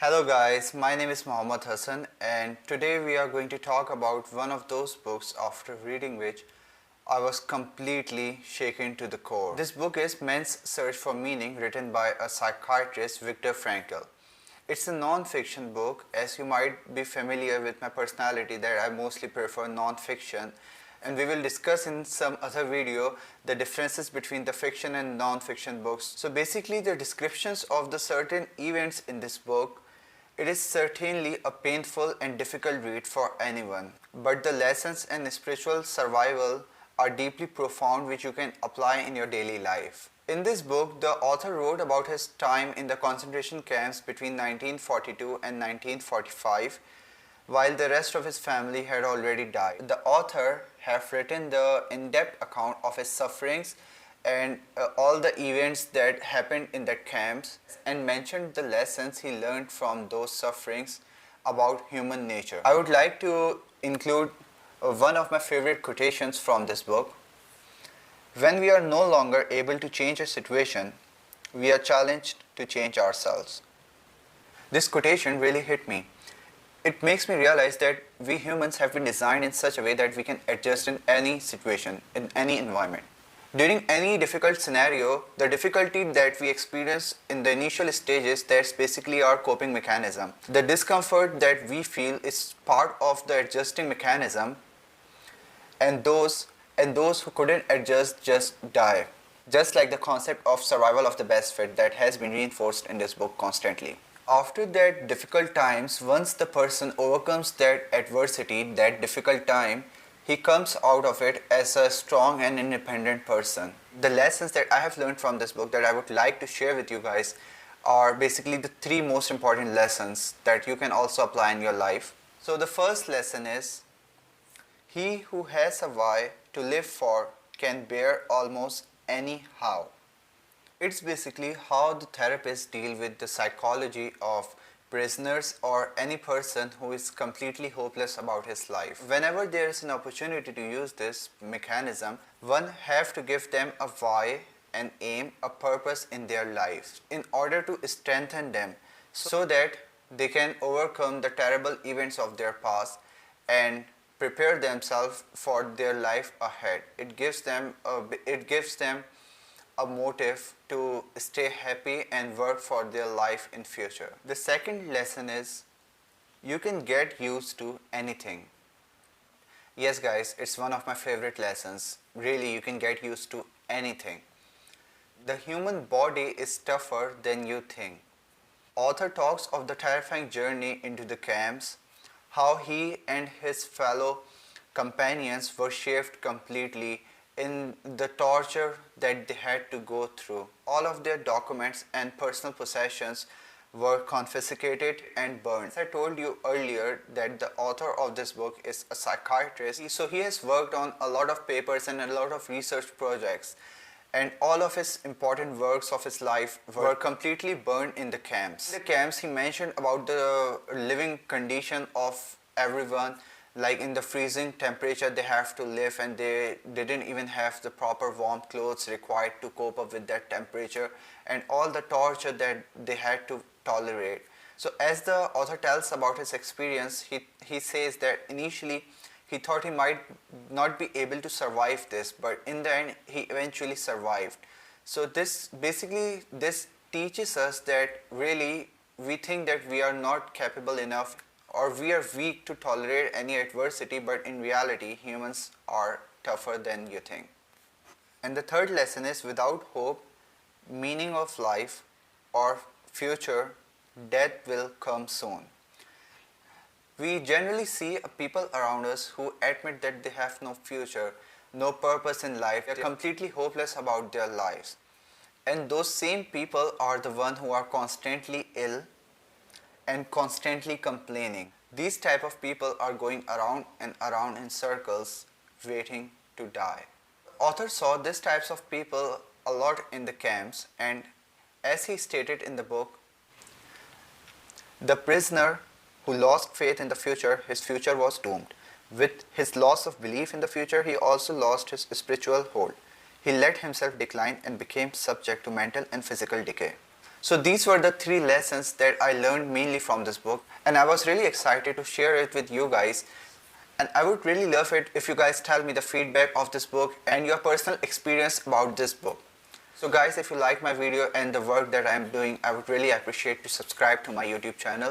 Hello guys, my name is Mohammad Hasan and today we are going to talk about one of those books after reading which I was completely shaken to the core. This book is Men's Search for Meaning, written by a psychiatrist, Viktor Frankl. It's a non-fiction book. As you might be familiar with my personality that I mostly prefer non-fiction, and we will discuss in some other video the differences between the fiction and non-fiction books. So basically the descriptions of the certain events in this book, it is certainly a painful and difficult read for anyone, but the lessons and spiritual survival are deeply profound which you can apply in your daily life. In this book, the author wrote about his time in the concentration camps between 1942 and 1945, while the rest of his family had already died. The author have written the in-depth account of his sufferings and all the events that happened in the camps, and mentioned the lessons he learned from those sufferings about human nature. I would like to include one of my favorite quotations from this book. When we are no longer able to change a situation, we are challenged to change ourselves. This quotation really hit me. It makes me realize that we humans have been designed in such a way that we can adjust in any situation, in any environment. During any difficult scenario, the difficulty that we experience in the initial stages, that's basically our coping mechanism. The discomfort that we feel is part of the adjusting mechanism, and those who couldn't adjust just die. Just like the concept of survival of the best fit that has been reinforced in this book constantly. After that difficult times, once the person overcomes that adversity, that difficult time, he comes out of it as a strong and independent person. The lessons that I have learned from this book that I would like to share with you guys are basically the three most important lessons that you can also apply in your life. So the first lesson is, he who has a why to live for can bear almost any how. It's basically how the therapists deal with the psychology of prisoners or any person who is completely hopeless about his life. Whenever there is an opportunity to use this mechanism, one have to give them a why, an aim, a purpose in their lives in order to strengthen them so that they can overcome the terrible events of their past and prepare themselves for their life ahead. It gives them a motive to stay happy and work for their life in future. The second lesson is, you can get used to anything. Yes guys, it's one of my favorite lessons. Really, you can get used to anything. The human body is tougher than you think. Author talks of the terrifying journey into the camps, how he and his fellow companions were shaped completely in the torture that they had to go through. All of their documents and personal possessions were confiscated and burned. As I told you earlier that the author of this book is a psychiatrist, so he has worked on a lot of papers and a lot of research projects, and all of his important works of his life were completely burned in the camps. In the camps, he mentioned about the living condition of everyone, like in the freezing temperature they have to live, and they didn't even have the proper warm clothes required to cope up with that temperature, and all the torture that they had to tolerate. So as the author tells about his experience, he says that initially he thought he might not be able to survive this, but in the end he eventually survived. So this teaches us that really we think that we are not capable enough or we are weak to tolerate any adversity, but in reality humans are tougher than you think. And the third lesson is, without hope, meaning of life or future, death will come soon. We generally see people around us who admit that they have no future, no purpose in life, they are completely hopeless about their lives. And those same people are the ones who are constantly ill and constantly complaining. These type of people are going around and around in circles waiting to die. Author saw these types of people a lot in the camps, and as he stated in the book, the prisoner who lost faith in the future, his future was doomed. With his loss of belief in the future, he also lost his spiritual hold. He let himself decline and became subject to mental and physical decay. So these were the 3 lessons that I learned mainly from this book, and I was really excited to share it with you guys. And I would really love it if you guys tell me the feedback of this book and your personal experience about this book. So guys, if you like my video and the work that I am doing, I would really appreciate to subscribe to my YouTube channel.